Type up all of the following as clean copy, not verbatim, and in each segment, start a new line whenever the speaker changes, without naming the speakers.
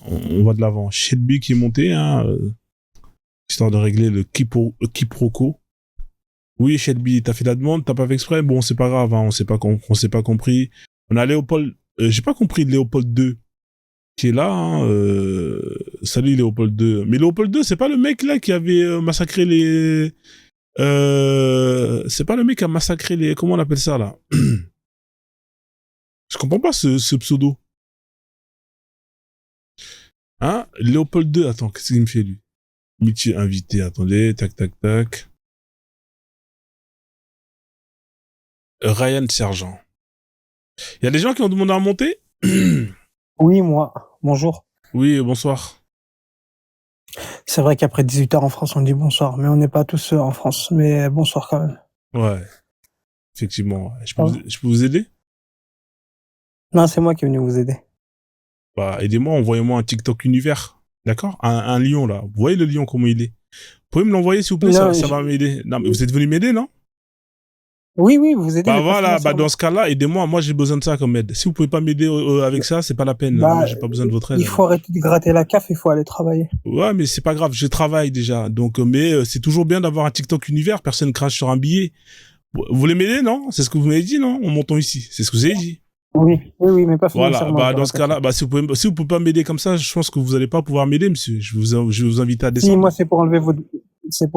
On va de l'avant. Shelby qui est monté, hein, histoire de régler le quiproquo. Oui, Shelby, t'as fait la demande, t'as pas fait exprès. Bon, c'est pas grave, hein, on s'est pas compris. On a Léopold, j'ai pas compris Léopold 2 qui est là. Hein, salut Léopold 2. Mais Léopold 2, c'est pas le mec là qui avait massacré les. C'est pas le mec qui a massacré les. Comment on appelle ça là? Je comprends pas ce pseudo. Hein? Léopold 2, attends, qu'est-ce qu'il me fait lui? Métier invité, attendez, tac. Ryan Sergent. Il y a des gens qui ont demandé à monter?
Oui, moi. Bonjour.
Oui, bonsoir.
C'est vrai qu'après 18h en France, on dit bonsoir, mais on n'est pas tous en France. Mais bonsoir quand même.
Ouais, effectivement. Je peux vous aider?
Non, c'est moi qui est venu vous aider.
Bah, aidez-moi, envoyez-moi un TikTok univers. D'accord? Un lion, là. Vous voyez le lion, comment il est? Vous pouvez me l'envoyer, s'il vous plaît?
Non,
ça va m'aider. Non, mais vous êtes venu m'aider, non?
Oui, vous aidez.
Bah voilà, bah dans ce cas-là, aidez-moi. Moi, j'ai besoin de ça comme aide. Si vous pouvez pas m'aider avec ça, c'est pas la peine.
Bah,
Moi, j'ai pas besoin de votre aide.
Il faut arrêter de gratter la CAF, il faut aller travailler.
Ouais, mais c'est pas grave, je travaille déjà. Donc, mais c'est toujours bien d'avoir un TikTok univers. Personne crache sur un billet. Vous voulez m'aider, non? C'est ce que vous m'avez dit, non? En montant ici. C'est ce que vous avez dit.
Oui, mais pas financièrement.
Voilà, bah dans ce cas-là, bah si vous pouvez pas m'aider comme ça, je pense que vous allez pas pouvoir m'aider, monsieur. Je vais vous inviter à descendre.
Si, moi c'est pour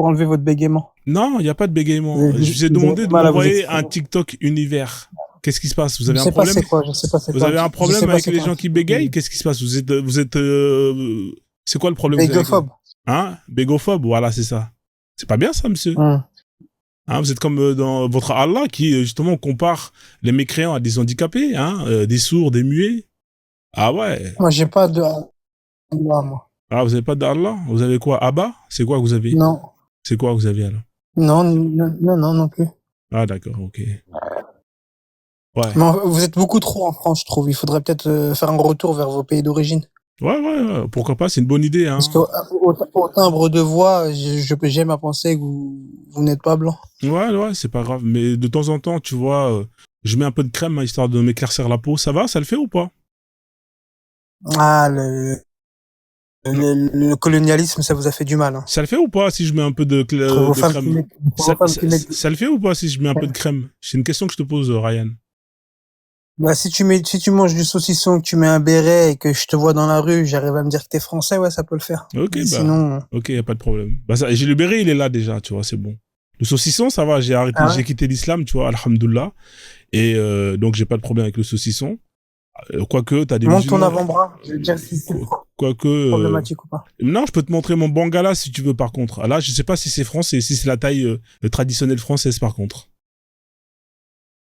enlever votre bégaiement.
Non, il y a pas de bégaiement. Je vous ai demandé de m'envoyer un TikTok univers. Qu'est-ce qui se passe? Vous avez un problème?
Je sais pas c'est quoi.
Vous avez un problème avec les gens qui bégayent? Qu'est-ce qui se passe? Vous êtes c'est quoi le problème?
Bégophobe.
Hein? Bégophobe, voilà, c'est ça. C'est pas bien ça, monsieur. Hein, vous êtes comme dans votre Allah qui justement compare les mécréants à des handicapés, hein, des sourds, des muets. Ah ouais.
Moi j'ai pas de Allah, moi.
Ah, vous avez pas d'Allah? Vous avez quoi? Abba? C'est quoi que vous avez?
Non.
C'est quoi que vous avez alors?
Non plus.
Ah d'accord, ok. Ouais.
Mais vous êtes beaucoup trop en France, je trouve. Il faudrait peut-être faire un retour vers vos pays d'origine.
Ouais, pourquoi pas, c'est une bonne idée. Hein.
Parce qu'au timbre de voix, j'aime à penser que vous n'êtes pas blanc.
Ouais, c'est pas grave. Mais de temps en temps, tu vois, je mets un peu de crème, hein, histoire de m'éclaircir la peau. Ça va? Ça le fait ou pas?
Ah, le colonialisme, ça vous a fait du mal. Hein.
Ça le fait ou pas si je mets un peu de crème? Ça le fait ou pas si je mets un peu de crème? C'est une question que je te pose, Ryan.
Bah, si tu manges du saucisson, que tu mets un béret et que je te vois dans la rue, j'arrive à me dire que t'es français, ouais, ça peut le faire.
Ok,
sinon.
Ok, y a pas de problème. Bah, j'ai le béret, il est là déjà, tu vois, c'est bon. Le saucisson, ça va, j'ai arrêté, j'ai quitté l'islam, tu vois, alhamdoulilah. Et, donc, j'ai pas de problème avec le saucisson. Quoique, t'as des
musulmans. Montre ton avant-bras, je vais dire si c'est problématique ou pas.
Non, je peux te montrer mon bangala si tu veux, par contre. Là, je sais pas si c'est français, si c'est la taille traditionnelle française, par contre.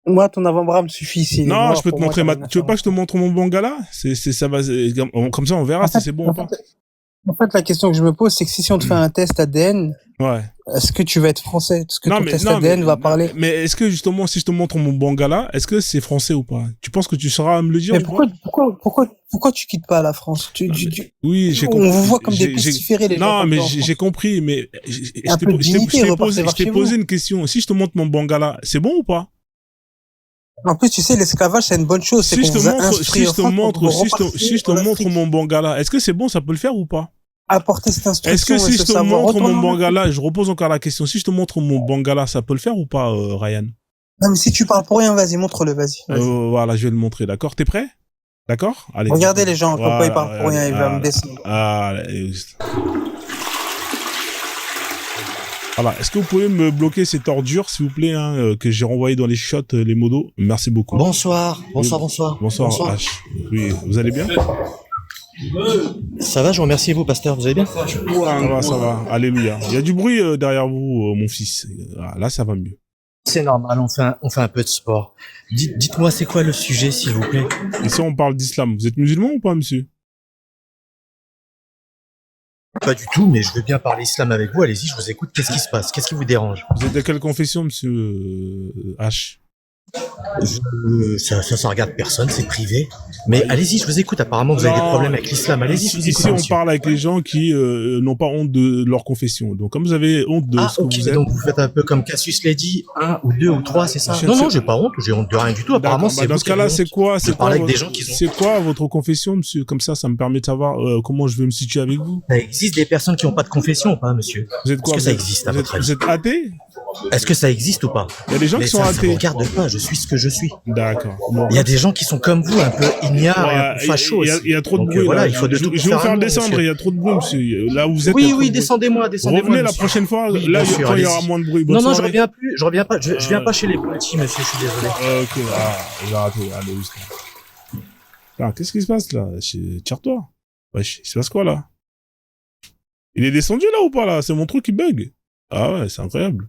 Moi, ton avant-bras me suffit ici.
Non, je peux te montrer tu veux pas que je te montre mon bangala? Ça va, comme ça, on verra si c'est bon ou pas.
En fait, la question que je me pose, c'est que si on te fait un test ADN, est-ce que tu vas être français? Est-ce que ton test ADN va parler?
Mais est-ce que justement, si je te montre mon bangala, est-ce que c'est français ou pas? Tu penses que tu sauras me le dire?
Mais pourquoi tu quittes pas la France?
Oui, j'ai compris.
On vous voit comme des pestiférés, les gens.
Non, mais j'ai compris, mais je t'ai posé une question. Si je te montre mon bangala, c'est bon ou pas?
En plus, tu sais, l'esclavage, c'est une bonne chose.
Si je te montre mon bangala, est-ce que c'est bon, ça peut le faire ou pas?
Apporter cette instruction.
Est-ce que si je te montre mon bangala, je repose encore la question, si je te montre mon bangala, ça peut le faire ou pas, Ryan?
Non, mais si tu parles pour rien, vas-y, montre-le, vas-y.
Voilà, je vais le montrer, d'accord? T'es prêt? D'accord? Allez.
Regardez les gens, pourquoi ils parlent pour rien, ils vont me descendre.
Voilà. Est-ce que vous pouvez me bloquer cette ordure, s'il vous plaît, hein, que j'ai renvoyé dans les shots, les modos? Merci beaucoup.
Bonsoir.
Bonsoir, H. Oui, vous allez bien?
Ça va, je vous remercie, vous, pasteur, vous allez bien?
Ça va. Alléluia. Il y a du bruit derrière vous, mon fils. Là, ça va mieux.
C'est normal, on fait un peu de sport. Dites-moi, c'est quoi le sujet, s'il vous plaît?
Ici, on parle d'islam. Vous êtes musulman ou pas, monsieur?
Pas du tout, mais je veux bien parler islam avec vous. Allez-y, je vous écoute. Qu'est-ce qui se passe? Qu'est-ce qui vous dérange?
Vous êtes de quelle confession, monsieur H?
Ça regarde personne, c'est privé. Mais allez-y, je vous écoute. Apparemment, vous avez des
Non,
problèmes avec l'islam. Allez-y, je vous écoute,
ici, on
monsieur.
parle avec les gens qui n'ont pas honte de leur confession. Donc, comme vous avez honte de
Ah,
ce que
ok,
vous êtes,
donc vous faites un peu comme Cassius l'a dit, un ou deux ou trois, c'est ça?
Je-
Non,
je-
j'ai pas honte de rien du tout. Apparemment,
d'accord.
c'est
Bah, dans
vous
ce
qui avez
cas-là,
honte. Je parle avec des gens qui sont...
c'est quoi votre confession, monsieur? Comme ça me permet de savoir comment je vais me situer avec vous.
Ça existe des personnes qui n'ont pas de confession ou pas, monsieur?
Vous êtes
Est-ce
quoi?
que ça existe, à votre
vous
avis?
êtes athée?
Est-ce que ça existe ou pas?
Il y a des gens
Mais
qui sont
ça me
athées.
regarde pas, je suis ce que je suis.
D'accord. Bon.
Il y a des gens qui sont comme vous, un peu ignares et un peu fachos aussi.
Il y a trop de
Donc,
bruit,
voilà,
là.
il faut de
Je
tout
vais
faire
vous faire
un nom,
descendre,
monsieur.
il y a trop de bruit, monsieur. Là où vous êtes, il y a
Oui,
trop
oui,
de bruit.
descendez-moi,
Revenez la
monsieur.
prochaine fois.
Oui,
Là,
bien sûr,
quand il y aura
allez-y.
moins de bruit. Bonne
Non,
soirée.
je reviens pas, je viens pas chez les petits, monsieur, je suis désolé.
Ok, j'ai raté. Allez, juste là. Qu'est-ce qui se passe, là? Tire-toi. Wesh, il se passe quoi, là? Il est descendu, là, ou pas, là? C'est mon truc qui bug. Ah ouais, c'est incroyable.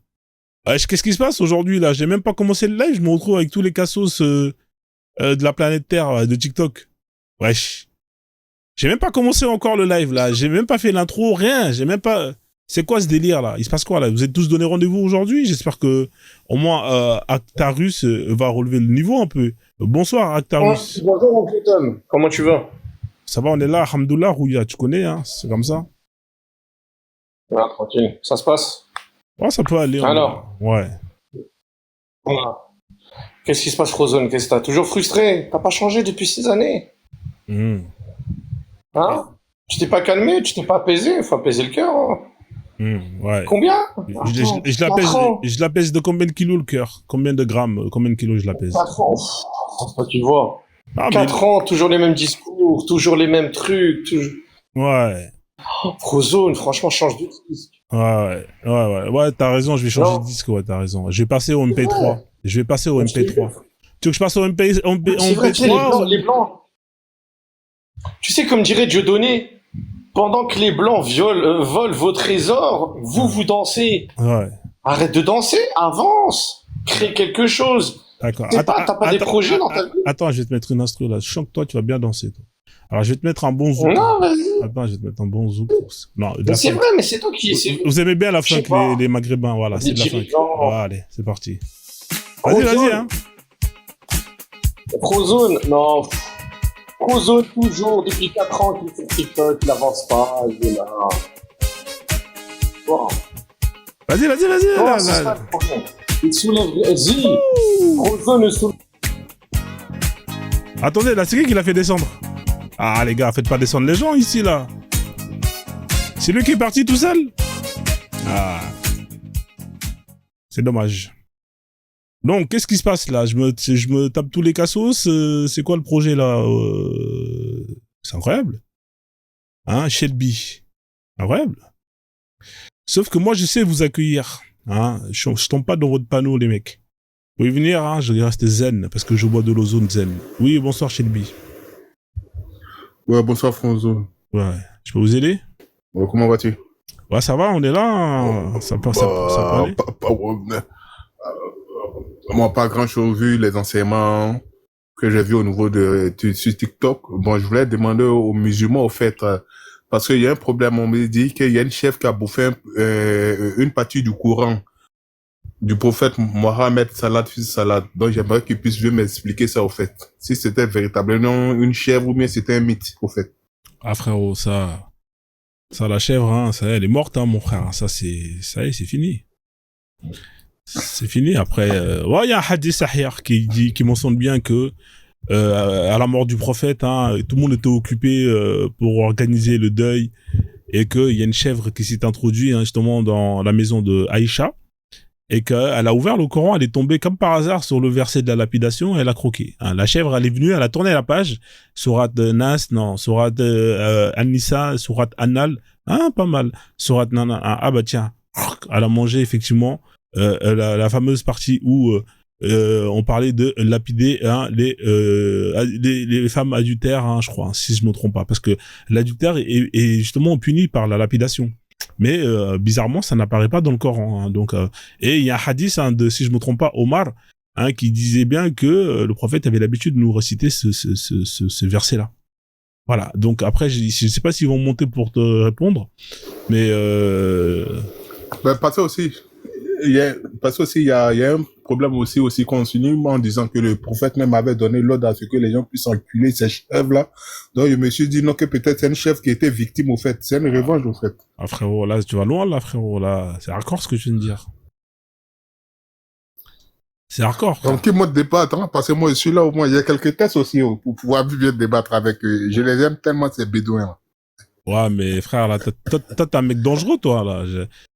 Wesh, qu'est-ce qui se passe aujourd'hui, là? J'ai même pas commencé le live, je me retrouve avec tous les cassos de la planète Terre, de TikTok. Wesh. J'ai même pas commencé encore le live, là. J'ai même pas fait l'intro, rien. J'ai même pas... C'est quoi ce délire, là? Il se passe quoi, là? Vous êtes tous donné rendez-vous aujourd'hui? J'espère que, au moins, Actarus va relever le niveau un peu. Bonsoir, Actarus.
Bonjour, mon Clayton. Comment tu vas?
Ça va, on est là, alhamdoulilah, Rouya, tu connais, hein, c'est comme ça.
Ouais, tranquille. Ça se passe?
Ouais, ça peut aller.
Alors?
Ouais.
Voilà. Qu'est-ce qui se passe, Frozone? Qu'est-ce que t'as? Toujours frustré? T'as pas changé depuis 6 années?
Mmh.
Hein? Tu t'es pas calmé? Tu t'es pas apaisé? Faut apaiser le cœur. Hein.
Ouais.
Combien?
Je l'apaise de combien de kilos le cœur? Combien de grammes? Combien de kilos je l'apaise?
4 ans. Toi, tu vois.
Ah,
4 ans, toujours les mêmes discours, toujours les mêmes trucs.
Ouais.
Frozone, franchement, change de disque.
Ouais, t'as raison, je vais changer de disque, ouais, t'as raison. Je vais passer au MP3.
Ouais.
Je vais passer au MP3. Tu veux que je passe au MP3?
C'est vrai, tu sais, les blancs. Tu sais, comme dirait Dieudonné, pendant que les blancs volent vos trésors, vous dansez.
Ouais.
Arrête de danser, avance, crée quelque chose.
D'accord.
T'as pas des projets dans ta vie?
Attends, je vais te mettre une instru là. Je sens que toi, tu vas bien danser, toi. Alors, je vais te mettre un bon zouk.
Non, vas-y.
Attends, je vais te mettre un bon zouk. Non,
Mais c'est vrai, mais c'est toi qui...
Vous aimez bien la
Je sais
funk,
pas.
les maghrébins, voilà, c'est de la funk.
dirigeants.
Allez, c'est parti.
Frozone.
Vas-y, hein.
Frozone, non. Frozone, toujours, depuis 4 ans qu'il fait TikTok, il n'avance pas, il est là. Bon.
Vas-y,
Non,
là,
c'est
là.
ça le problème. Il soulève... Vas-y. Frozone soulève...
Attendez, là, c'est qui l'a fait descendre? Ah, les gars, faites pas descendre les gens ici, là. C'est lui qui est parti tout seul? Ah. C'est dommage. Donc, qu'est-ce qui se passe, là? Je me tape tous les cassos. C'est quoi le projet, là? C'est incroyable. Hein, Shelby. Incroyable. Sauf que moi, je sais vous accueillir. Hein, je tombe pas dans votre panneau, les mecs. Vous pouvez venir, hein, je vais rester zen, parce que je bois de l'ozone zen. Oui, bonsoir, Shelby.
Ouais, bonsoir Franzo.
Ouais. Je peux vous aider?
Comment vas-tu?
Ouais, ça va, on est là. Hein. Ça peut aller.
Moi, pas grand-chose vu les enseignements que j'ai vus au niveau sur TikTok. Bon, je voulais demander aux musulmans, au fait, parce qu'il y a un problème. On me dit qu'il y a une chef qui a bouffé une partie du Coran du prophète Mohammed Salat fils Salat. Donc, j'aimerais qu'il puisse m'expliquer ça, au fait. Si c'était véritablement une chèvre ou bien c'était un mythe, au fait.
Ah, frérot, ça, la chèvre, hein, ça, elle est morte, hein, mon frère. Ça y est, c'est fini. C'est fini. Après, ouais, il y a un hadith sahih qui mentionne bien que, à la mort du prophète, hein, tout le monde était occupé, pour organiser le deuil et qu'il y a une chèvre qui s'est introduite, hein, justement, dans la maison de Aïcha. Et qu'elle a ouvert le Coran, elle est tombée comme par hasard sur le verset de la lapidation et elle a croqué. Hein, la chèvre, elle est venue, elle a tourné la page, sourate Nas, non, sourate An-Nisa, sourate An-Nal, hein, pas mal, sourate Nana, ah bah tiens, elle a mangé effectivement la fameuse partie où on parlait de lapider, hein, les femmes adultères, hein, je crois, hein, si je me trompe pas, parce que l'adultère est justement puni par la lapidation. Mais bizarrement, ça n'apparaît pas dans le Coran. Hein, donc, et il y a un hadith de, si je me trompe pas, Omar, hein, qui disait bien que le prophète avait l'habitude de nous réciter ce verset-là. Voilà. Donc après, je sais pas s'ils vont monter pour te répondre, mais
Ben, parce que aussi, il y a un problème aussi continue en disant que le prophète même avait donné l'ordre à ce que les gens puissent enculer ces chefs-là. Donc, je me suis dit, non, que peut-être c'est une chef qui était victime, au fait. C'est une revanche, au fait.
Ah, frérot, là, tu vas loin, là, frérot, là. C'est hardcore ce que tu viens de dire. C'est hardcore.
Donc, qui mode débattre, hein, parce que moi, je suis là, au moins, il y a quelques tests aussi, pour pouvoir bien débattre avec eux. Je les aime tellement, ces bédouins, là.
Ouais, mais frère, là, toi, t'es un mec dangereux, toi, là.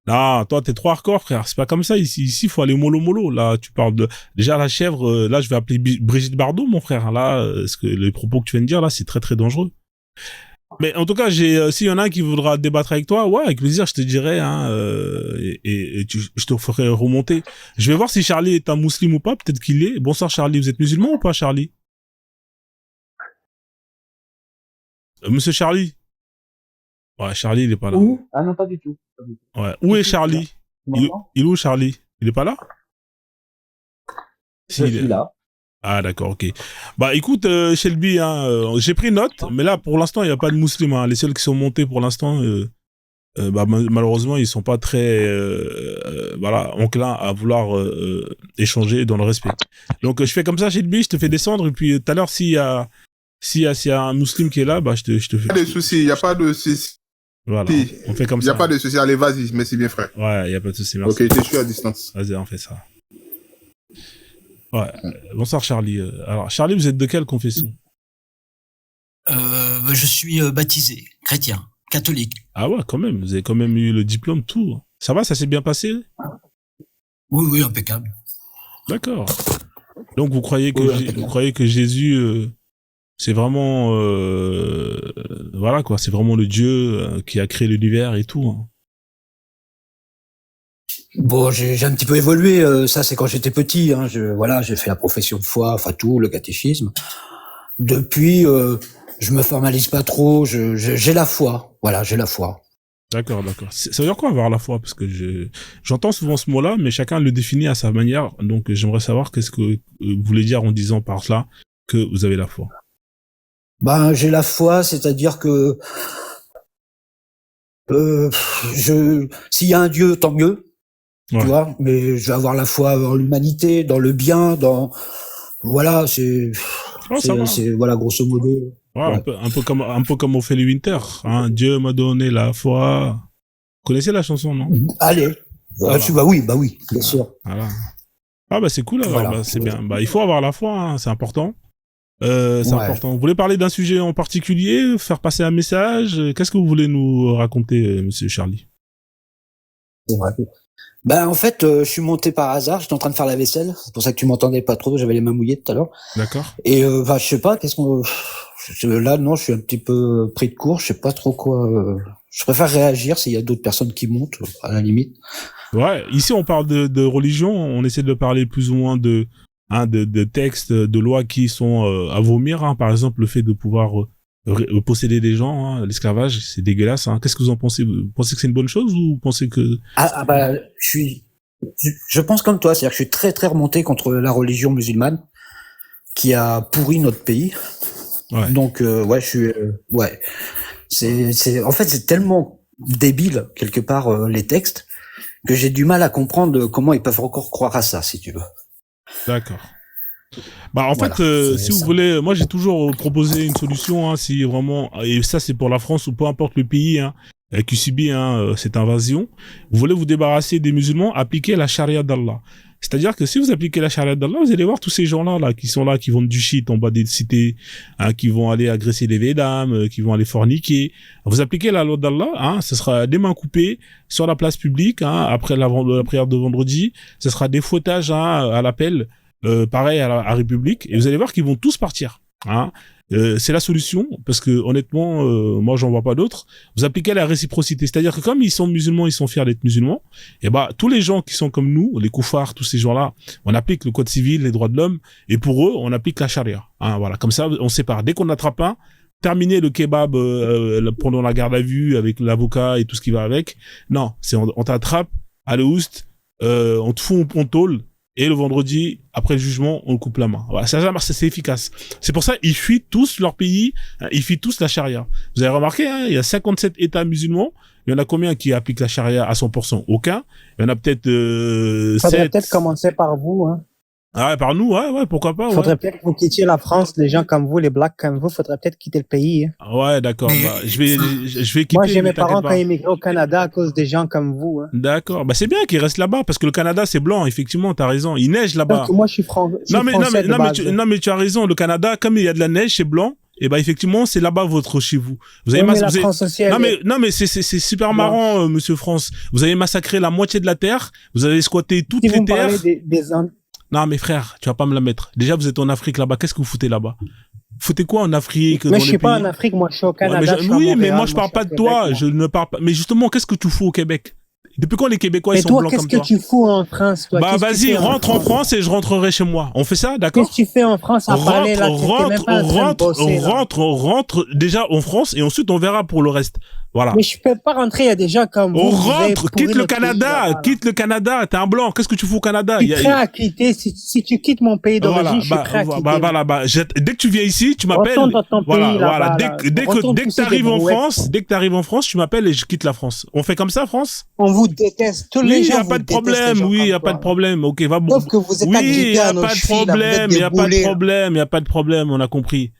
Non, toi, t'es trop hardcore, frère. C'est pas comme ça. Ici, faut aller mollo. Là, tu parles de, déjà, la chèvre, là, je vais appeler Brigitte Bardot, mon frère. Là, ce que, les propos que tu viens de dire, là, c'est très, très dangereux. Mais, en tout cas, s'il y en a un qui voudra débattre avec toi, ouais, avec plaisir, je te dirai, hein, je te ferai remonter. Je vais voir si Charlie est un musulman ou pas. Peut-être qu'il est. Bonsoir, Charlie. Vous êtes musulman ou pas, Charlie? Monsieur Charlie? Ouais, Charlie, il est pas là.
Où? Ah non, pas du tout.
Ouais. Où est Charlie? Il est où, Charlie? Il est pas là?
Je suis là.
Ah, d'accord, ok. Bah, écoute, Shelby, hein, j'ai pris note, mais là, pour l'instant, il n'y a pas de musulmans. Hein. Les seuls qui sont montés pour l'instant, bah, malheureusement, ils sont pas très, voilà, enclins à vouloir échanger dans le respect. Donc, je fais comme ça, Shelby, je te fais descendre, et puis tout à l'heure, s'il y a un musulman qui est là, bah, je te fais.
Pas de soucis, il n'y a pas de soucis.
Voilà, on fait comme ça.
Il n'y a pas de soucis. Allez, vas-y, merci bien, frère.
Ouais, il n'y a pas de soucis, merci.
Ok, je suis à distance.
Vas-y, on fait ça. Ouais. Bonsoir, Charlie. Alors, Charlie, vous êtes de quelle confession?
Je suis baptisé, chrétien, catholique.
Ah ouais, quand même. Vous avez quand même eu le diplôme, tout. Ça va, ça s'est bien passé?
Oui, impeccable.
D'accord. Donc, vous croyez que Jésus, c'est vraiment, voilà quoi, c'est vraiment le Dieu qui a créé l'univers et tout. Hein.
Bon, j'ai un petit peu évolué. Ça, c'est quand j'étais petit. Hein. J'ai fait la profession de foi, enfin tout, le catéchisme. Depuis, je me formalise pas trop. J'ai la foi. Voilà, j'ai la foi.
D'accord. Ça veut dire quoi avoir la foi? Parce que j'entends souvent ce mot-là, mais chacun le définit à sa manière. Donc, j'aimerais savoir qu'est-ce que vous voulez dire en disant par cela que vous avez la foi.
Ben, j'ai la foi, c'est-à-dire que s'il y a un Dieu, tant mieux. Ouais. Tu vois, mais je vais avoir la foi en l'humanité, dans le bien, voilà, voilà, grosso modo.
Ouais. Un peu comme Ophélie Winter, hein. Dieu m'a donné la foi. Vous connaissez la chanson, non?
Allez. Voilà. Bah oui, bien sûr.
Voilà. Ah, bah, c'est cool, alors, voilà. Bah, c'est bien. Bah, il faut avoir la foi, hein, c'est important. C'est important. Vous voulez parler d'un sujet en particulier, faire passer un message? Qu'est-ce que vous voulez nous raconter, monsieur Charlie?
Ouais. Ben, en fait, je suis monté par hasard, j'étais en train de faire la vaisselle, c'est pour ça que tu m'entendais pas trop, j'avais les mains mouillées tout à l'heure.
D'accord.
Et, je sais pas, là, non, je suis un petit peu pris de court, je sais pas trop quoi, je préfère réagir s'il y a d'autres personnes qui montent, à la limite.
Ouais, ici, on parle de religion, on essaie de parler plus ou moins de textes, de lois qui sont à vomir, hein. Par exemple, le fait de pouvoir posséder des gens, hein, l'esclavage, c'est dégueulasse. Hein. Qu'est-ce que vous en pensez? Vous pensez que c'est une bonne chose ou vous pensez que...
je pense comme toi, c'est-à-dire que je suis très très remonté contre la religion musulmane qui a pourri notre pays. Ouais. Donc en fait c'est tellement débile quelque part les textes que j'ai du mal à comprendre comment ils peuvent encore croire à ça, si tu veux.
D'accord. Bah en fait, si vous voulez, moi j'ai toujours proposé une solution, hein, si vraiment, et ça c'est pour la France ou peu importe le pays, hein, qui subit cette invasion, vous voulez vous débarrasser des musulmans, appliquez la charia d'Allah. C'est-à-dire que si vous appliquez la charia d'Allah, vous allez voir tous ces gens-là qui sont là, qui vendent du shit en bas des cités, hein, qui vont aller agresser des vieilles dames, qui vont aller forniquer. Vous appliquez la loi d'Allah, hein, ce sera des mains coupées sur la place publique, hein, après la prière de vendredi, ce sera des fouettages, hein, à l'appel. Pareil à République, et vous allez voir qu'ils vont tous partir. Hein. C'est la solution, parce que honnêtement, moi j'en vois pas d'autres. Vous appliquez la réciprocité, c'est-à-dire que comme ils sont musulmans, ils sont fiers d'être musulmans, et bah tous les gens qui sont comme nous, les koufars, tous ces gens-là, on applique le code civil, les droits de l'homme, et pour eux, on applique la charia. Hein, voilà, comme ça, on sépare. Dès qu'on attrape un, terminer le kebab pendant la garde à vue avec l'avocat et tout ce qui va avec. Non, on t'attrape à l'oust, on te fout en tôle. Et le vendredi, après le jugement, on coupe la main. Voilà, ça marche, c'est efficace. C'est pour ça ils fuient tous leur pays, hein, ils fuient tous la charia. Vous avez remarqué, hein, il y a 57 États musulmans, Il y en a combien qui appliquent la charia à 100%? Aucun. Il y en a peut-être
Faudrait
7.
peut-être commencer par vous, hein.
Ah ouais, par nous, ouais, pourquoi pas, ouais.
Faudrait peut-être que vous quittiez la France, les gens comme vous, les blacks comme vous, faudrait peut-être quitter le pays, hein.
Ouais, d'accord. Bah, je vais quitter.
Moi, j'ai
mais
mes parents
t'inquiète
qui ont
pas.
immigré au Canada à cause des gens comme vous, hein.
D'accord. Bah, c'est bien qu'ils restent là-bas parce que le Canada, c'est blanc. Effectivement, t'as raison. Il neige là-bas.
Parce que moi, je suis français de base.
Non, mais tu as raison. Le Canada, comme il y a de la neige, c'est blanc. Et bah, effectivement, c'est là-bas votre chez vous. Vous avez
Oui, mais la
vous avez-
France aussi, elle est-
Non, mais c'est super marrant, monsieur France. Vous avez massacré la moitié de la terre. Vous avez squatté toutes
Si vous
les
me parlez
terres.
des
Non, mais frère, tu vas pas me la mettre. Déjà, vous êtes en Afrique là-bas. Qu'est-ce que vous foutez là-bas? Vous foutez quoi en Afrique,
mais
dans
je
les
suis pas
pays?
en Afrique, moi, je suis au
Ouais,
Canada.
mais
je suis à
oui, mais
Montréal,
moi, je parle
suis
pas
à
de
Québec,
toi.
moi.
Je ne parle pas. Mais justement, qu'est-ce que tu fous au Québec? Depuis quand les Québécois, ils
Et
sont
toi,
blancs
qu'est-ce
comme
que
toi?
tu fous en France, toi?
Bah,
Qu'est-ce que tu
vas-y,
fais
rentre en France et je rentrerai chez moi. On fait ça, d'accord?
Qu'est-ce que tu fais en France à parler là? T'es même pas en train de bosser, là.
rentre déjà en France et ensuite on verra pour le reste. Voilà.
Mais je peux pas rentrer, il y a des gens comme vous.
On
vous avez
rentre,
pourri
quitte le
notre pays,
Canada,
là-bas, là.
quitte le Canada. T'es un blanc. Qu'est-ce que tu fous au Canada?
Je suis prêt à quitter. Si tu quittes mon pays d'origine,
Voilà,
je suis prêt à quitter.
dès que tu viens ici, tu m'appelles.
Retourne dans ton
Voilà,
pays,
voilà.
là-bas,
Dès
là.
que
Retourne pousser des brouettes.
dès que t'arrives en France, tu m'appelles et je quitte la France. On fait comme ça, France?
On vous déteste. Tous les
Oui, y
gens
a
vous
pas de
détestent, les
problème.
gens
Oui,
comme
y a
toi,
pas de
là.
problème. Ok, va bon.
Sauf que vous êtes
Oui,
agrippés
y
à
a
nos
pas de
chevilles, là, vous êtes
problème.
des
Y a pas de
boulets, là.
problème. Y a pas de problème. On a compris.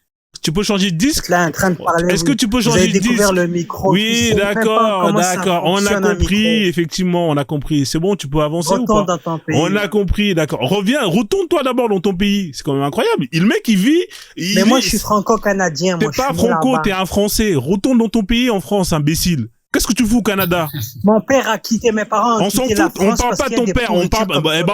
Tu peux changer de disque?
Là, en train de parler.
Est-ce que tu peux
vous
changer
avez
de
découvert
disque?
le micro. tu
Oui,
sais même pas
d'accord,
comment ça
d'accord. On a
fonctionne, un
compris,
micro.
effectivement, on a compris. C'est bon, tu peux avancer ou
Retourne
pas?
dans ton pays.
On a compris, d'accord. Retourne-toi d'abord dans ton pays. C'est quand même incroyable. Le mec, il vit.
Mais moi, je suis franco-canadien.
T'es
Moi, je
pas
suis né
franco,
là-bas.
t'es un Français. Retourne dans ton pays en France, imbécile. Qu'est-ce que tu fous au Canada?
Mon père a quitté mes parents.
On s'en fout, on parle pas de ton père, on parle,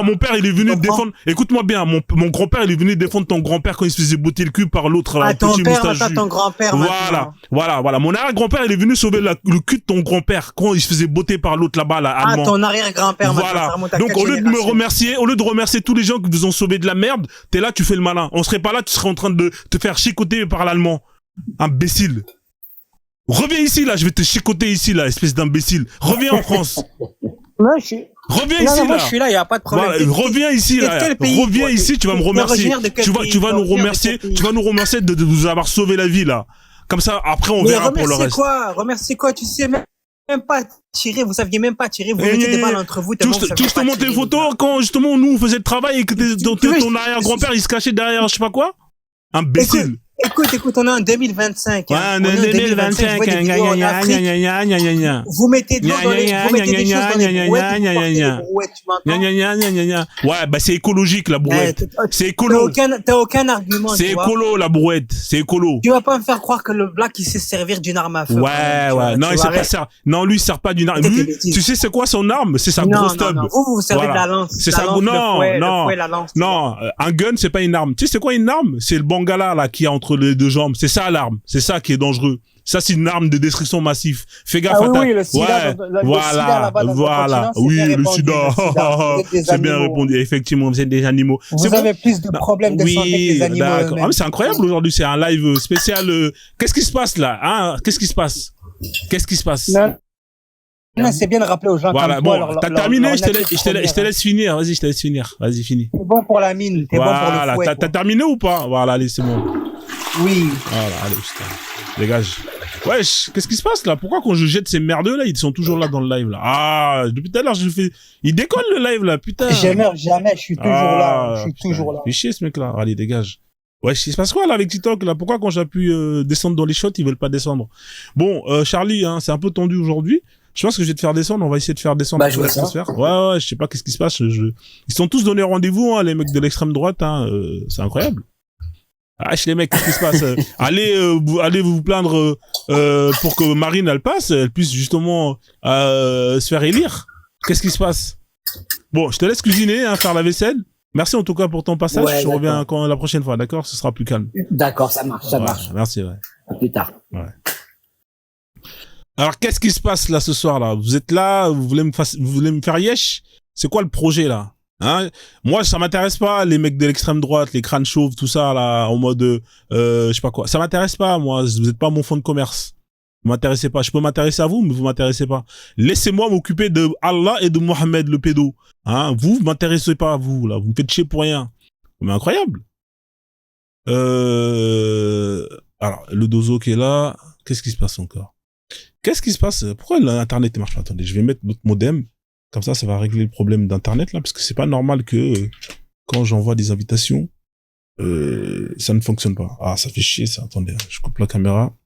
mon père, il est venu défendre, écoute-moi bien, mon grand-père, il est venu défendre ton grand-père quand il se faisait botter le cul par l'autre,
Ah, ton
petit
père,
moustachu.
maintenant ton grand-père, maintenant.
Voilà. Mon arrière-grand-père, il est venu sauver le cul de ton grand-père quand il se faisait botter par l'autre là-bas, là,
Ah,
allemand.
ton arrière-grand-père, maintenant, ça
Voilà.
remonte à
Donc,
4
au lieu de
générations.
remercier tous les gens qui vous ont sauvé de la merde, t'es là, tu fais le malin. On serait pas là, tu serais en train de te faire chicoter par l'allemand. Imbécile. Reviens ici, là, je vais te chicoter ici, là, espèce d'imbécile. Reviens en France.
Moi, je suis...
Reviens
Non,
ici,
non, moi,
là.
je suis là, il n'y a pas de problème.
Voilà, reviens ici, là.
quel pays,
Reviens
toi,
ici, tu vas me
t'es
remercier.
originaire de quel
Tu
pays,
vas nous
originaire de
remercier,
quel pays
tu vas nous remercier de nous avoir sauvé la vie, là. Comme ça, après, on
Mais
verra pour le reste.
Remercier quoi? Tu sais même pas tirer, vous saviez même pas tirer, vous mettez des balles entre vous, tellement vous saviez pas
Justement, tes
tirer,
photos, quand justement, nous, on faisait le travail et que ton arrière-grand-père, il se cachait derrière, je sais pas quoi. Imbécile.
Écoute, on est en 2025.
Ouais,
hein.
en
On est en
2025,
je vois des vidéos en Afrique. Vous mettez de l'eau dans les, vous mettez des choses dans les brouettes, vous portez des brouettes, tu m'entends?
Ouais, bah c'est écologique la brouette. C'est écolo.
T'as aucun argument.
C'est
tu vois.
écolo la brouette. C'est écolo.
Tu vas pas me faire croire que le black il sait se servir d'une arme à feu.
Ouais. Non, il sait pas servir. Non, lui il sert pas d'une arme. Lui, tu sais c'est quoi son arme? C'est sa grosse tub.
Non. Vous vous servez de la lance.
C'est sa lance. Non, un gun c'est pas une arme. Tu sais c'est quoi une arme? C'est le bangala là qui est entre les deux jambes. C'est ça l'arme. C'est ça qui est dangereux. Ça, c'est une arme de destruction massive. Fais gaffe à ta...
Oui, le sida,
voilà. Oui, le sida. C'est bien répondu. Effectivement, vous êtes des animaux.
Vous avez plus de problèmes de santé que les animaux eux-mêmes.
Ah, mais c'est incroyable aujourd'hui. C'est un live spécial. Qu'est-ce qui se passe là, hein? Qu'est-ce qui se passe?
Non, c'est bien de rappeler aux gens.
Voilà, bon, t'as terminé, je te laisse finir. Vas-y, je te laisse finir. Vas-y, finis.
T'es bon pour la mine, t'es bon pour le fouet.
T'as terminé ou pas? Voilà, allez, c'est bon.
Oui.
Voilà, allez, putain. Dégage. Wesh, qu'est-ce qui se passe là? Pourquoi quand je jette ces merdeux là, ils sont toujours là dans le live là? Ah, depuis tout à l'heure je fais... Il décolle le live là, putain.
Je meurs jamais, je suis toujours là. Je suis toujours là.
Fais chier ce mec là. Allez, dégage. Wesh, il se passe quoi là avec TikTok là? Pourquoi quand j'appuie descendre dans les shots, ils veulent pas descendre? Bon, Charlie, hein, c'est un peu tendu aujourd'hui. Je pense que je vais te faire descendre, on va essayer de faire descendre
je vois ça.
Ouais, je sais pas qu'est-ce qui se passe. Ils sont tous donnés rendez-vous, hein, les mecs de l'extrême droite, hein, c'est incroyable. Ah, les mecs, qu'est-ce qui se passe? Allez vous plaindre pour que Marine elle passe, elle puisse justement se faire élire. Qu'est-ce qui se passe? Bon, je te laisse cuisiner, hein, faire la vaisselle. Merci en tout cas pour ton passage.
Ouais,
je reviens la prochaine fois, d'accord? Ce sera plus calme.
D'accord, ça marche.
Merci, ouais.
À plus tard.
Ouais. Alors, qu'est-ce qui se passe là ce soir là? Vous êtes là, vous voulez me faire yesh? C'est quoi le projet là? Hein? Moi, ça m'intéresse pas les mecs de l'extrême droite, les crânes chauves, tout ça là, en mode je sais pas quoi. Ça m'intéresse pas, moi. Vous êtes pas mon fonds de commerce. Vous m'intéressez pas. Je peux m'intéresser à vous, mais vous m'intéressez pas. Laissez-moi m'occuper de Allah et de Mohamed le pédo. Hein? Vous m'intéressez pas à vous là. Vous me faites chier pour rien. Mais incroyable. Alors, le dozo qui est là. Qu'est-ce qui se passe encore? Qu'est-ce qui se passe? Pourquoi l'internet ne marche pas? Attendez, je vais mettre notre modem. Comme ça va régler le problème d'internet là, parce que c'est pas normal que quand j'envoie des invitations, ça ne fonctionne pas. Ah, ça fait chier ça. Attendez, je coupe la caméra.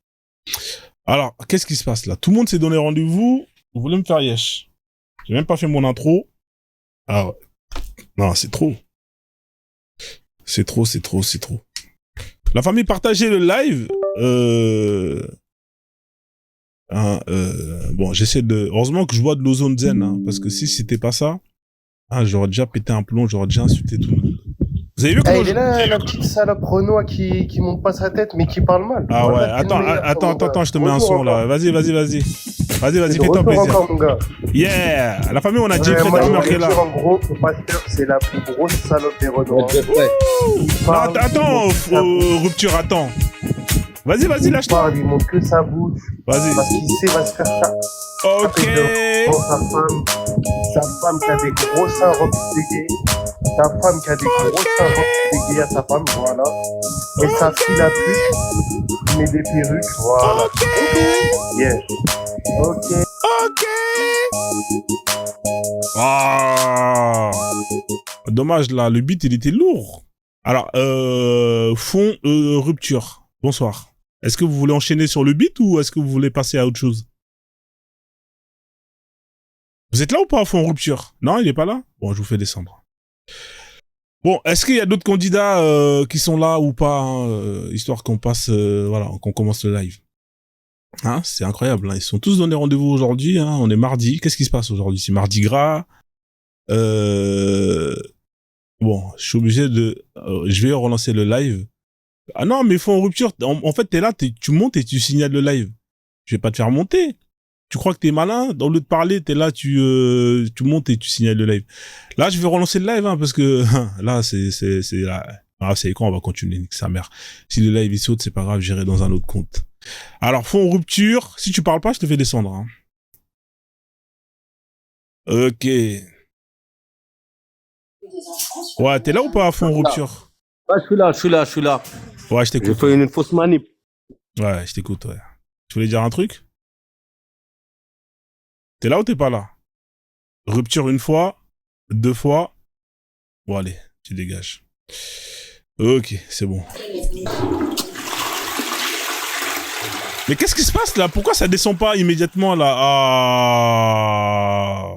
Alors, qu'est-ce qui se passe là? Tout le monde s'est donné rendez-vous. Vous voulez me faire yesh? J'ai même pas fait mon intro. Ah ouais. Non, c'est trop. C'est trop. La famille, partagez le live. Bon, j'essaie de... Heureusement que je bois de l'ozone zen, hein, parce que si c'était pas ça, j'aurais déjà pété un plomb, j'aurais déjà insulté tout le monde. Vous avez vu comment
il est là, la petite salope Renoir qui monte pas sa tête, mais qui parle mal.
Ah ouais,
Voilà,
attends, je te mets un son là. Vas-y, fais-toi plaisir.
Encore, mon gars.
Yeah! La famille, on a Jeffrey Dahmer qui est là.
En gros, le pasteur, c'est la plus grosse salope des Renoirs.
Attends, rupture, attends. Vas-y, lâche-toi.
Il montre que sa bouche.
Vas-y.
Parce qu'il sait, va se faire ça.
Ok.
Sa femme qui a des gros seins repliés. Sa femme qui a des gros seins repliés à sa femme, voilà. Et sa fille la pute, qui met des perruques, voilà.
Ok.
Yeah. Ok.
Ah. Dommage là, le beat il était lourd. Alors, fond rupture. Bonsoir. Est-ce que vous voulez enchaîner sur le beat ou est-ce que vous voulez passer à autre chose? Vous êtes là ou pas, fond rupture? Non, il est pas là? Bon, je vous fais descendre. Bon, est-ce qu'il y a d'autres candidats qui sont là ou pas, hein, histoire qu'on passe, voilà, qu'on commence le live. Hein, c'est incroyable, hein, ils sont tous donnés rendez-vous aujourd'hui, hein, on est mardi. Qu'est-ce qui se passe aujourd'hui? C'est mardi gras. Bon, je suis obligé de... je vais relancer le live. Ah non, mais fond rupture, en fait, t'es là, tu montes et tu signales le live. Je vais pas te faire monter. Tu crois que t'es malin? Au lieu de parler, t'es là, tu montes et tu signales le live. Là, je vais relancer le live, hein, parce que là, c'est là. Ah, c'est quand on va continuer, nique sa mère. Si le live il saute, c'est pas grave, j'irai dans un autre compte. Alors, fond rupture. Si tu parles pas, je te fais descendre. Hein. Ok. Ouais, t'es là ou pas, fond rupture?
Ouais, je suis là.
Ouais, je t'écoute.
J'ai fait une fausse manip.
Ouais, je t'écoute, ouais. Tu voulais dire un truc? T'es là ou t'es pas là? Rupture une fois, 2 fois. Bon, allez, tu dégages. Ok, c'est bon. Mais qu'est-ce qui se passe là? Pourquoi ça descend pas immédiatement là? Ah,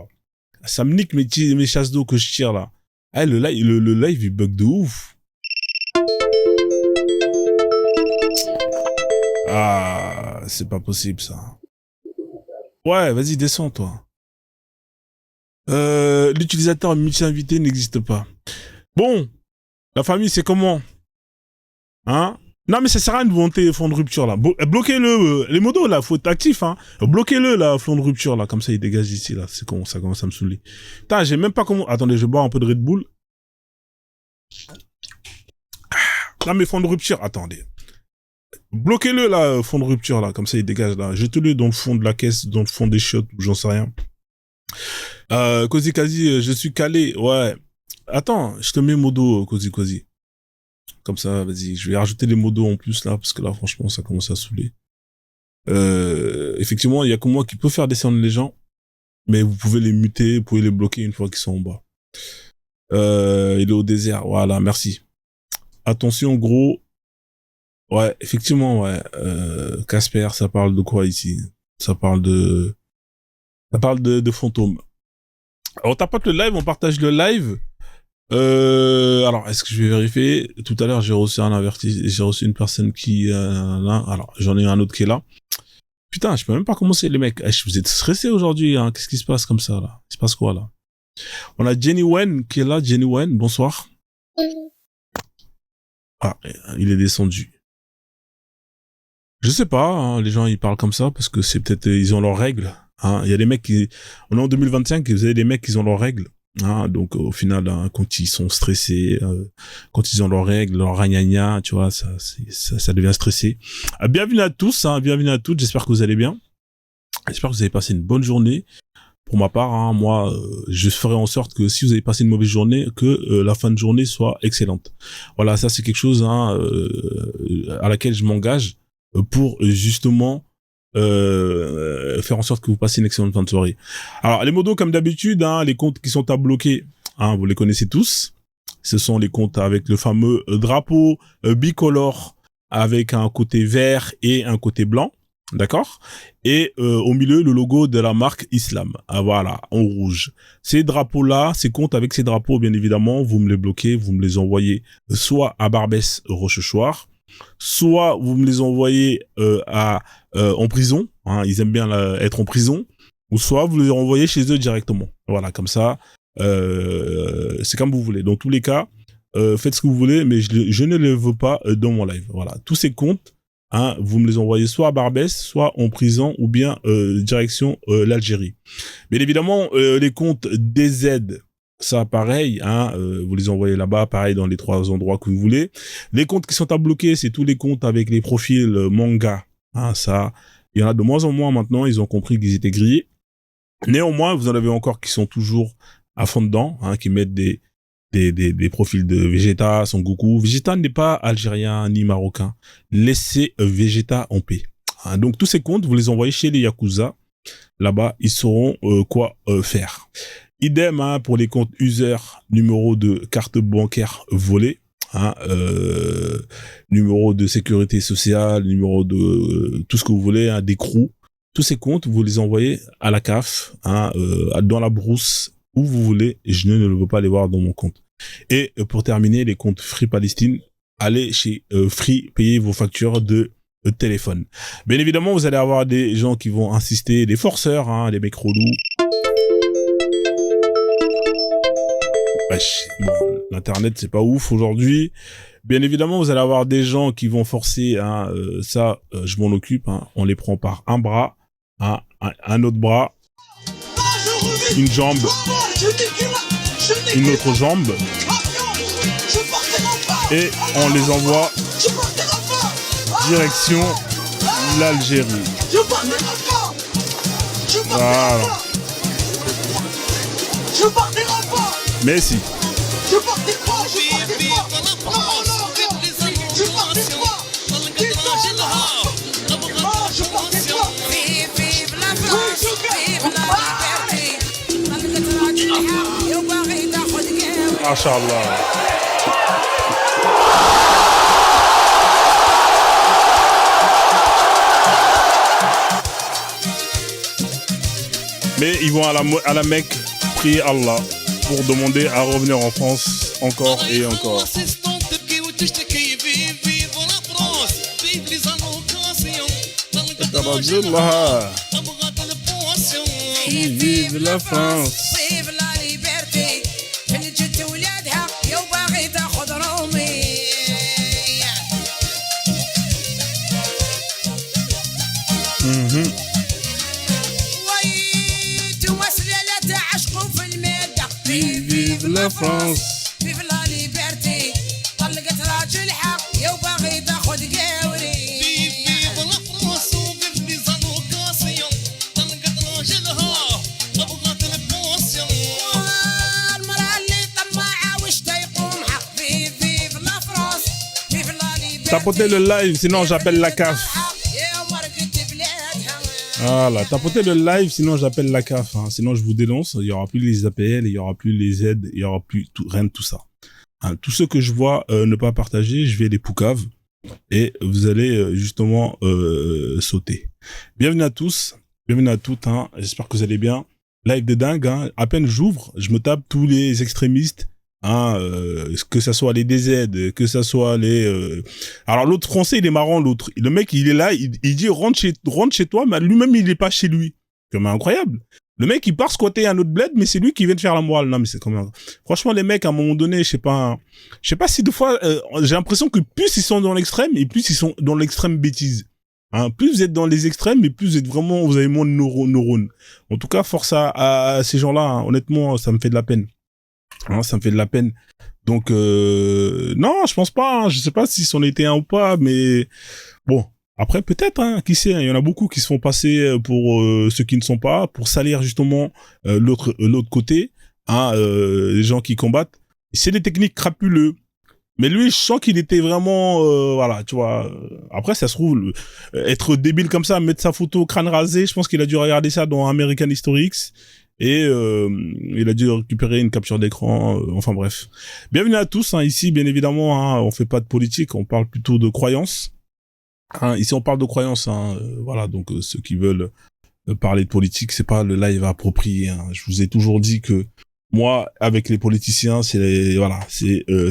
ça me nique mes chasses d'eau que je tire là. Ah, le live il bug de ouf. Ah, c'est pas possible ça. Ouais, vas-y, descends toi. L'utilisateur multi-invité n'existe pas. Bon, la famille, c'est comment? Hein? Non, mais ça sert à rien de monter fond de rupture là. Bloquez-le, les modos là, faut être actif, hein. Bloquez-le là, fond de rupture là, comme ça il dégage d'ici là. C'est con, ça commence à me saouler. Putain, j'ai même pas comment. Attendez, je vais boire un peu de Red Bull. Non, mais fond de rupture, attendez. Bloquez-le là, fond de rupture là, comme ça il dégage là. Jetez-le dans le fond de la caisse, dans le fond des chiottes, ou j'en sais rien. Cozy Kazi, je suis calé, ouais. Attends, je te mets modo, Cozy. Comme ça, vas-y, je vais rajouter les modos en plus là, parce que là, franchement, ça commence à saouler. Effectivement, il y a que moi qui peut faire descendre les gens, mais vous pouvez les muter, vous pouvez les bloquer une fois qu'ils sont en bas. Il est au désert, voilà, merci. Attention, gros. Ouais, effectivement, ouais. Casper, ça parle de quoi ici? Ça parle de fantômes. On tapote le live, on partage le live. Alors, est-ce que je vais vérifier? Tout à l'heure, j'ai reçu une personne qui, là. Alors, j'en ai un autre qui est là. Putain, je peux même pas commencer, les mecs. Vous êtes stressés aujourd'hui, hein. Qu'est-ce qui se passe comme ça, là? Il se passe quoi, là? On a Jenny Wen qui est là. Jenny Wen, bonsoir. Ah, il est descendu. Je sais pas, hein, les gens, ils parlent comme ça parce que c'est peut-être, ils ont leurs règles. Hein. Il y a des mecs qui, on est en 2025 et vous avez des mecs qui ont leurs règles. Hein. Donc, au final, hein, quand ils sont stressés, quand ils ont leurs règles, leur ragnagna, tu vois, ça devient stressé. Bienvenue à tous, hein, bienvenue à toutes. J'espère que vous allez bien. J'espère que vous avez passé une bonne journée. Pour ma part, hein, moi, je ferai en sorte que si vous avez passé une mauvaise journée, que la fin de journée soit excellente. Voilà, ça c'est quelque chose hein, à laquelle je m'engage pour justement faire en sorte que vous passiez une excellente fin de soirée. Alors les modos comme d'habitude, hein, les comptes qui sont à bloquer, hein, vous les connaissez tous. Ce sont les comptes avec le fameux drapeau bicolore avec un côté vert et un côté blanc, d'accord? Et au milieu le logo de la marque Islam. Ah, voilà, en rouge. Ces drapeaux-là, ces comptes avec ces drapeaux, bien évidemment, vous me les bloquez, vous me les envoyez soit à Barbès Rochechouart, soit vous me les envoyez en prison, hein, ils aiment bien être en prison, ou soit vous les renvoyez chez eux directement. Voilà, comme ça, c'est comme vous voulez. Dans tous les cas, faites ce que vous voulez, mais je ne les veux pas dans mon live. Voilà, tous ces comptes, hein, vous me les envoyez soit à Barbès, soit en prison, ou bien direction l'Algérie. Bien évidemment, les comptes DZ, ça pareil, hein, vous les envoyez là-bas, pareil dans les 3 endroits que vous voulez. Les comptes qui sont à bloquer, c'est tous les comptes avec les profils manga. Hein, ça, il y en a de moins en moins maintenant, ils ont compris qu'ils étaient grillés. Néanmoins, vous en avez encore qui sont toujours à fond dedans, hein, qui mettent des profils de Vegeta, Son Goku. Vegeta n'est pas algérien ni marocain. Laissez Vegeta en paix. Hein, donc tous ces comptes, vous les envoyez chez les Yakuza. Là-bas, ils sauront quoi faire. Idem, hein, pour les comptes user, numéro de carte bancaire volée, hein, numéro de sécurité sociale, numéro de tout ce que vous voulez, hein, des crews. Tous ces comptes, vous les envoyez à la CAF, hein, dans la brousse, où vous voulez. Et je ne veux pas les voir dans mon compte. Et pour terminer, les comptes Free Palestine, allez chez Free, payez vos factures de téléphone. Bien évidemment, vous allez avoir des gens qui vont insister, des forceurs, hein, des mecs relous. Wesh, bon, l'internet c'est pas ouf aujourd'hui. Bien évidemment, vous allez avoir des gens qui vont forcer, hein, ça, je m'en occupe. Hein, on les prend par un bras, hein, un autre bras, une jambe, une autre jambe, et on les envoie direction l'Algérie. Voilà. Mais si. Masha'Allah. Mais ils vont à la Mecque prier Allah pour demander à revenir en France encore et encore. Vive la France. Vive la France. Vive la liberté. طلقت راجل حق يا وباغي تاخذ قوري. Vive la France وvive les allocations. طلقت راجلها تبغى البوسيون. المرأة اللي طماعة وش تيقوم حق. Vive la France. Vive la liberté. Tapotez le live sinon j'appelle la CAF. Voilà, tapotez le live, sinon j'appelle la CAF, hein. Sinon je vous dénonce, il y aura plus les APL, il y aura plus les aides, il y aura plus tout, rien de tout ça. Hein, tous ceux que je vois ne pas partager, je vais les poucave et vous allez justement sauter. Bienvenue à tous, bienvenue à toutes, hein. J'espère que vous allez bien. Live de dingue, hein. À peine j'ouvre, je me tape tous les extrémistes. Hein, que ça soit les DZ, que ça soit les... Alors l'autre français, il est marrant, l'autre. Le mec, il est là, il dit rentre chez toi, mais lui-même, il est pas chez lui. C'est comme incroyable. Le mec, il part squatter un autre bled, mais c'est lui qui vient de faire la morale. Non, mais c'est comme... Franchement, les mecs, à un moment donné, je sais pas si des fois, j'ai l'impression que plus ils sont dans l'extrême, et plus ils sont dans l'extrême bêtise. Hein, plus vous êtes dans les extrêmes, et plus vous êtes vraiment, vous avez moins de neurones. En tout cas, force à ces gens-là, hein. Honnêtement, ça me fait de la peine. Hein, ça me fait de la peine. Donc, non, je pense pas. Hein. Je sais pas si c'en était un ou pas, mais bon. Après, peut-être, hein, qui sait. Hein, il y en a beaucoup qui se font passer pour ceux qui ne sont pas, pour salir justement l'autre côté. Hein, les gens qui combattent. C'est des techniques crapuleux. Mais lui, je sens qu'il était vraiment, voilà, tu vois. Après, ça se trouve, être débile comme ça, mettre sa photo crâne rasé, je pense qu'il a dû regarder ça dans American History X et il a dû récupérer une capture d'écran. Enfin bref. Bienvenue à tous. Hein, ici, bien évidemment, hein, on fait pas de politique, on parle plutôt de croyances. Hein, ici, on parle de croyances. Hein, voilà, donc ceux qui veulent parler de politique, c'est pas le live approprié. Hein. Je vous ai toujours dit que moi, avec les politiciens, c'est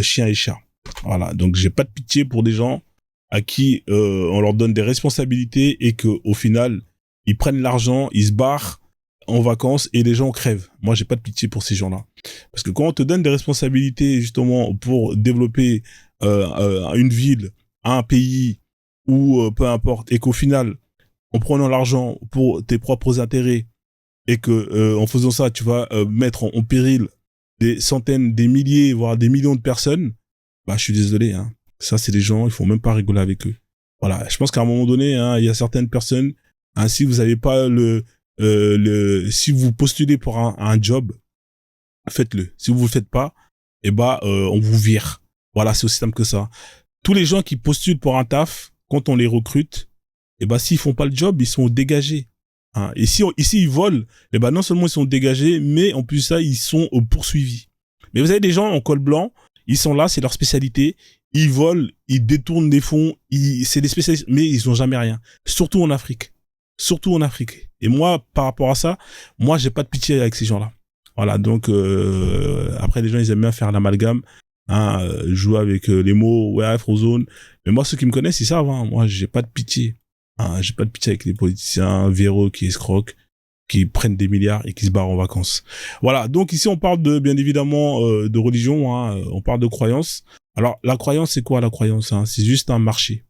chien et chat. Voilà, donc j'ai pas de pitié pour des gens à qui on leur donne des responsabilités et que au final ils prennent l'argent, ils se barrent en vacances et les gens crèvent. Moi, j'ai pas de pitié pour ces gens-là, parce que quand on te donne des responsabilités justement pour développer une ville, un pays ou peu importe, et qu'au final, en prenant l'argent pour tes propres intérêts et que en faisant ça, tu vas mettre en péril des centaines, des milliers, voire des millions de personnes. Bah, je suis désolé, hein. Ça, c'est des gens, il faut même pas rigoler avec eux. Voilà. Je pense qu'à un moment donné, hein, il y a certaines personnes, hein, si vous avez pas si vous postulez pour un job, faites-le. Si vous le faites pas, on vous vire. Voilà, c'est aussi simple que ça. Tous les gens qui postulent pour un taf, quand on les recrute, s'ils font pas le job, ils sont dégagés. Hein. Et ici, ils volent, non seulement ils sont dégagés, mais en plus de ça, ils sont poursuivis. Mais vous avez des gens en col blanc, ils sont là, c'est leur spécialité. Ils volent, ils détournent des fonds, c'est des spécialistes, mais ils ont jamais rien. Surtout en Afrique. Et moi, par rapport à ça, moi, j'ai pas de pitié avec ces gens-là. Voilà, donc après, les gens, ils aiment bien faire l'amalgame, hein, jouer avec les mots, ouais, Frozone. Mais moi, ceux qui me connaissent, ils savent, hein, moi, j'ai pas de pitié. Hein, j'ai pas de pitié avec les politiciens véreux qui escroquent, qui prennent des milliards et qui se barrent en vacances. Voilà, donc ici on parle bien évidemment de religion, hein, on parle de croyance. Alors la croyance, c'est quoi la croyance, hein? C'est juste un marché.